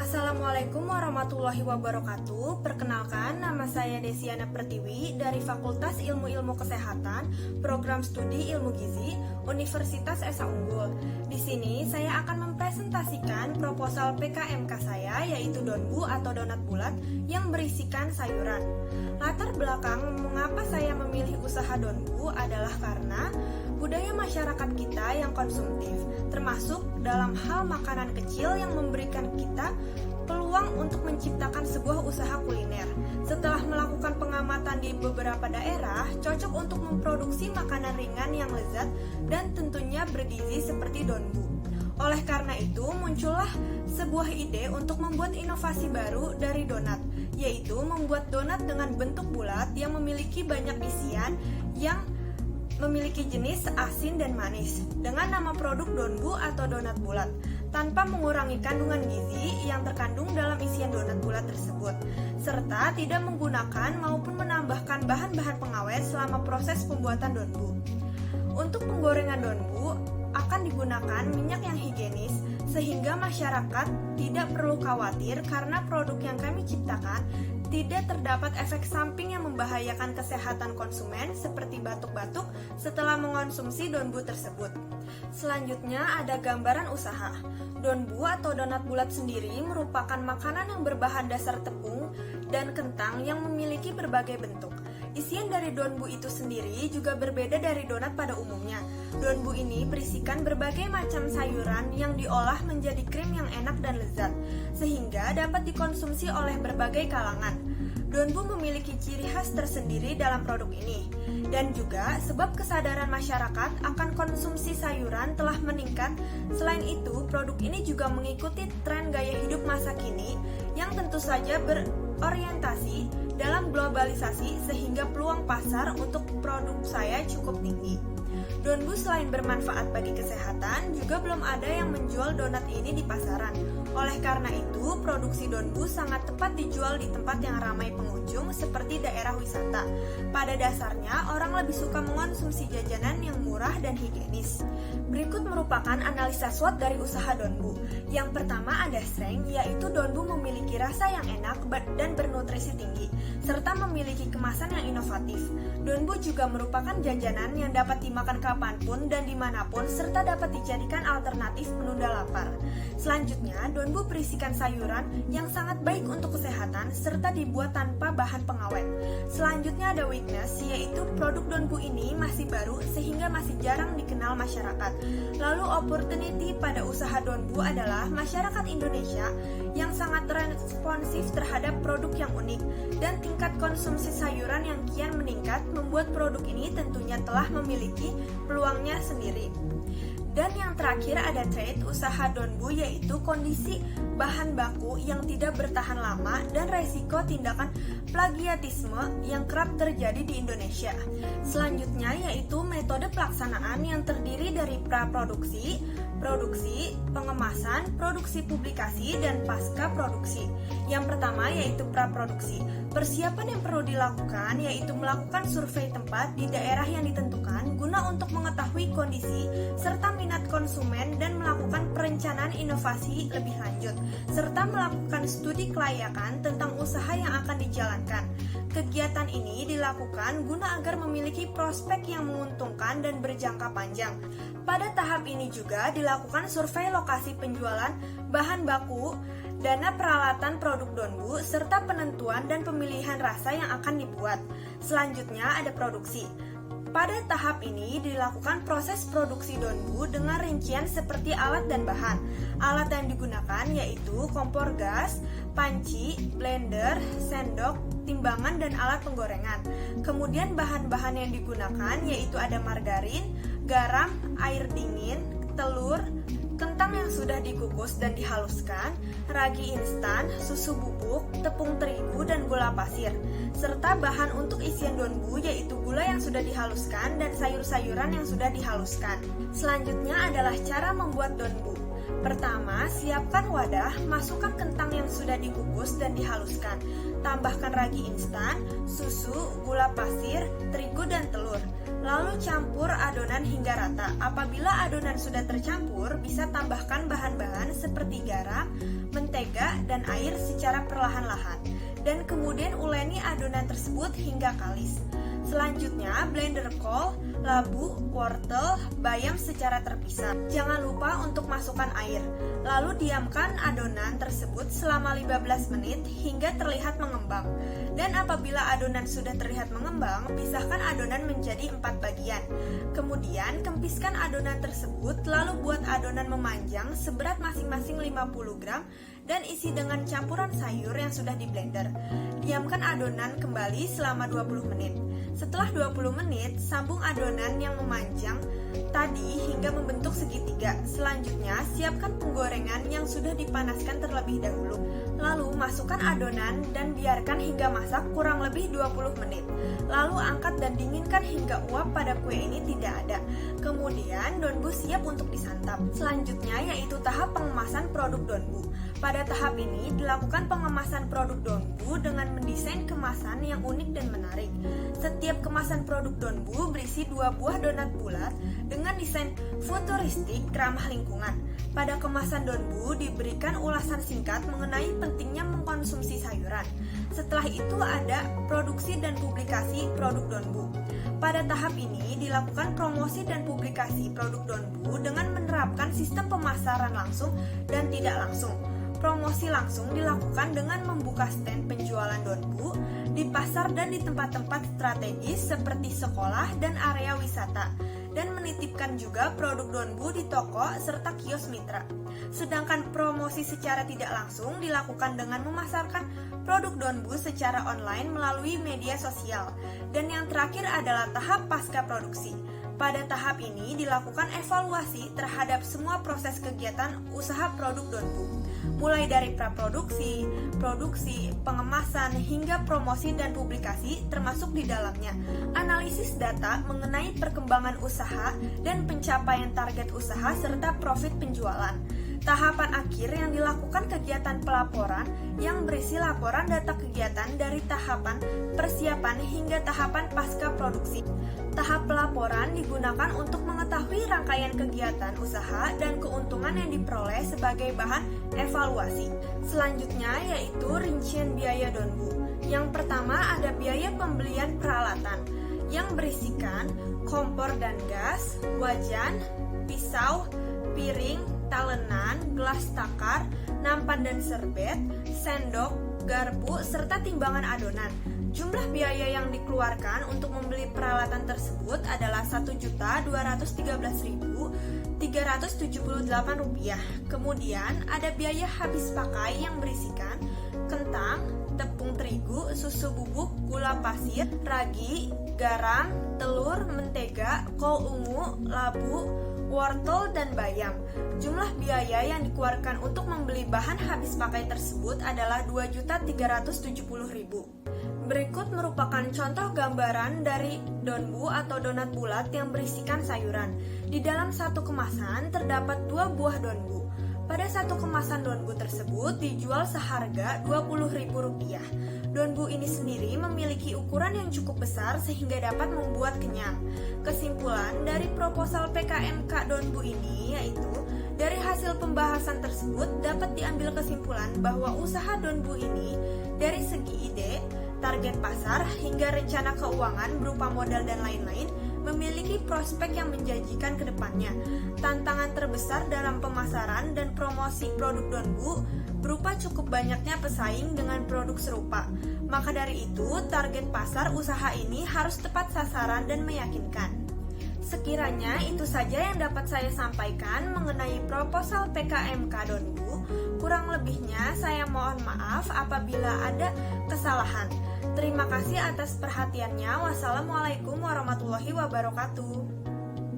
Assalamualaikum warahmatullahi wabarakatuh. Perkenalkan, nama saya Desiana Pertiwi dari Fakultas Ilmu Kesehatan, Program Studi Ilmu Gizi, Universitas Esa Unggul. Di sini saya akan mempresentasikan proposal PKMK saya, yaitu donbu atau donat bulat yang berisikan sayuran. Latar belakang mengapa saya memilih usaha donbu adalah karena budaya masyarakat kita yang konsumtif, termasuk dalam hal makanan kecil yang memberikan kita peluang untuk menciptakan sebuah usaha kuliner. Setelah melakukan pengamatan di beberapa daerah, cocok untuk memproduksi makanan ringan yang lezat dan tentunya bergizi seperti donbu. Oleh karena itu, muncullah sebuah ide untuk membuat inovasi baru dari donat, yaitu membuat donat dengan bentuk bulat yang memiliki banyak isian yang memiliki jenis asin dan manis dengan nama produk donbu atau donat bulat tanpa mengurangi kandungan gizi yang terkandung dalam isian donat bulat tersebut, serta tidak menggunakan maupun menambahkan bahan-bahan pengawet selama proses pembuatan donbu. Untuk penggorengan donbu akan digunakan minyak yang higienis sehingga masyarakat tidak perlu khawatir karena produk yang kami ciptakan tidak terdapat efek samping yang membahayakan kesehatan konsumen seperti batuk-batuk setelah mengonsumsi donbu tersebut. Selanjutnya ada gambaran usaha. Donbu atau donat bulat sendiri merupakan makanan yang berbahan dasar tepung dan kentang yang memiliki berbagai bentuk. Isian dari donbu itu sendiri juga berbeda dari donat pada umumnya. Donbu ini berisikan berbagai macam sayuran yang diolah menjadi krim yang enak dan lezat, sehingga dapat dikonsumsi oleh berbagai kalangan. Donbu memiliki ciri khas tersendiri dalam produk ini, dan juga sebab kesadaran masyarakat akan konsumsi sayuran telah meningkat. Selain itu, produk ini juga mengikuti tren gaya hidup masa kini yang tentu saja berorientasi dalam globalisasi sehingga peluang pasar untuk produk saya cukup tinggi. Donbu selain bermanfaat bagi kesehatan, juga belum ada yang menjual donat ini di pasaran. Oleh karena itu, produksi donbu sangat tepat dijual di tempat yang ramai pengunjung seperti daerah wisata. Pada dasarnya, orang lebih suka mengonsumsi jajanan yang murah dan higienis. Berikut merupakan analisa SWOT dari usaha donbu. Yang pertama ada strength, yaitu donbu memiliki rasa yang enak dan bernutrisi tinggi, serta memiliki kemasan yang inovatif. Donbu juga merupakan jajanan yang dapat dimakan kapanpun dan dimanapun, serta dapat dijadikan alternatif penunda lapar. Selanjutnya, donbu berisikan sayuran yang sangat baik untuk kesehatan, serta dibuat tanpa bahan pengawet. Selanjutnya ada weakness, yaitu produk donbu ini masih baru sehingga masih jarang dikenal masyarakat. Lalu opportunity pada usaha donbu adalah masyarakat Indonesia yang sangat responsif terhadap produk yang unik, dan tingkat konsumsi sayuran yang kian meningkat membuat produk ini tentunya telah memiliki peluangnya sendiri. Dan yang terakhir ada trade usaha donbu, yaitu kondisi bahan baku yang tidak bertahan lama dan resiko tindakan plagiatisme yang kerap terjadi di Indonesia. Selanjutnya yaitu metode pelaksanaan yang terdiri dari praproduksi, produksi, pengemasan, produksi publikasi, dan pasca produksi. Yang pertama yaitu praproduksi. Persiapan yang perlu dilakukan yaitu melakukan survei tempat di daerah yang ditentukan guna untuk mengetahui kondisi serta minat konsumen dan melakukan perencanaan inovasi lebih lanjut, serta melakukan studi kelayakan tentang usaha yang akan dijalankan. Kegiatan ini dilakukan guna agar memiliki prospek yang menguntungkan dan berjangka panjang. Pada tahap ini juga dilakukan survei lokasi penjualan bahan baku, dana peralatan produk donbu, serta penentuan dan pemilihan rasa yang akan dibuat. Selanjutnya ada produksi. Pada tahap ini dilakukan proses produksi donbu dengan rincian seperti alat dan bahan. Alat yang digunakan yaitu kompor gas, panci, blender, sendok, timbangan, dan alat penggorengan. Kemudian bahan-bahan yang digunakan yaitu ada margarin, garam, air dingin, telur, kentang yang sudah dikukus dan dihaluskan, ragi instan, susu bubuk, tepung terigu, dan gula pasir, serta bahan untuk isian donbu yaitu gula yang sudah dihaluskan dan sayur-sayuran yang sudah dihaluskan. Selanjutnya adalah cara membuat donbu. Pertama, siapkan wadah, masukkan kentang yang sudah dikukus dan dihaluskan, tambahkan ragi instan, susu, gula pasir, terigu, dan telur. Lalu campur adonan hingga rata. Apabila adonan sudah tercampur, bisa tambahkan bahan-bahan seperti garam, mentega, lada dan air secara perlahan-lahan, dan kemudian uleni adonan tersebut hingga kalis. Selanjutnya, blender kol, labu, wortel, bayam secara terpisah. Jangan lupa untuk masukkan air. Lalu diamkan adonan tersebut selama 15 menit hingga terlihat mengembang. Dan apabila adonan sudah terlihat mengembang, pisahkan adonan menjadi 4 bagian. Kemudian, kempiskan adonan tersebut lalu buat adonan memanjang seberat masing-masing 50 gram dan isi dengan campuran sayur yang sudah di blender. Diamkan adonan kembali selama 20 menit. Setelah 20 menit, sambung adonan yang memanjang tadi hingga membentuk segitiga. Selanjutnya, siapkan penggorengan yang sudah dipanaskan terlebih dahulu. Lalu, masukkan adonan dan biarkan hingga masak kurang lebih 20 menit. Lalu, angkat dan dinginkan hingga uap pada kue ini tidak ada. Kemudian, donbu siap untuk disantap. Selanjutnya, yaitu tahap pengemasan produk donbu. Pada tahap ini, dilakukan pengemasan produk donbu dengan mendesain kemasan yang unik dan menarik. Setiap kemasan produk donbu berisi 2 buah donat bulat dengan desain futuristik ramah lingkungan. Pada kemasan donbu diberikan ulasan singkat mengenai pentingnya mengkonsumsi sayuran. Setelah itu ada produksi dan publikasi produk donbu. Pada tahap ini dilakukan promosi dan publikasi produk donbu dengan menerapkan sistem pemasaran langsung dan tidak langsung. Promosi langsung dilakukan dengan membuka stand penjualan donbu di pasar dan di tempat-tempat strategis seperti sekolah dan area wisata, dan menitipkan juga produk donbu di toko serta kios mitra. Sedangkan promosi secara tidak langsung dilakukan dengan memasarkan produk donbu secara online melalui media sosial. Dan yang terakhir adalah tahap pasca produksi. Pada tahap ini dilakukan evaluasi terhadap semua proses kegiatan usaha produk donbu, mulai dari praproduksi, produksi, pengemasan, hingga promosi dan publikasi termasuk di dalamnya. Analisis data mengenai perkembangan usaha dan pencapaian target usaha serta profit penjualan. Tahapan akhir yang dilakukan kegiatan pelaporan yang berisi laporan data kegiatan dari tahapan persiapan hingga tahapan pasca produksi. Tahap pelaporan digunakan untuk mengetahui rangkaian kegiatan usaha dan keuntungan yang diperoleh sebagai bahan evaluasi. Selanjutnya yaitu rincian biaya donbu. Yang pertama ada biaya pembelian peralatan yang berisikan kompor dan gas, wajan, pisau, piring, talenan, gelas takar, nampan dan serbet, sendok, garpu, serta timbangan adonan. Jumlah biaya yang dikeluarkan untuk membeli peralatan tersebut adalah Rp1.213.378. Kemudian ada biaya habis pakai yang berisikan kentang, tepung terigu, susu bubuk, gula pasir, ragi, garam, telur, mentega, kol ungu, labu, wortel, dan bayam. Jumlah biaya yang dikeluarkan untuk membeli bahan habis pakai tersebut adalah Rp2.370.000. Berikut merupakan contoh gambaran dari donbu atau donat bulat yang berisikan sayuran. Di dalam satu kemasan terdapat 2 buah donbu. Pada satu kemasan donbu tersebut dijual seharga Rp20.000. Donbu ini sendiri memiliki ukuran yang cukup besar sehingga dapat membuat kenyang. Kesimpulan dari proposal PKMK donbu ini yaitu dari hasil pembahasan tersebut dapat diambil kesimpulan bahwa usaha donbu ini dari segi ide, target pasar, hingga rencana keuangan berupa modal dan lain-lain memiliki prospek yang menjanjikan ke depannya. Tantangan terbesar dalam pemasaran dan promosi produk donbu berupa cukup banyaknya pesaing dengan produk serupa. Maka dari itu, target pasar usaha ini harus tepat sasaran dan meyakinkan. Sekiranya itu saja yang dapat saya sampaikan mengenai proposal PKMK donbu. Kurang lebihnya saya mohon maaf apabila ada kesalahan. Terima kasih atas perhatiannya. Wassalamualaikum warahmatullahi wabarakatuh.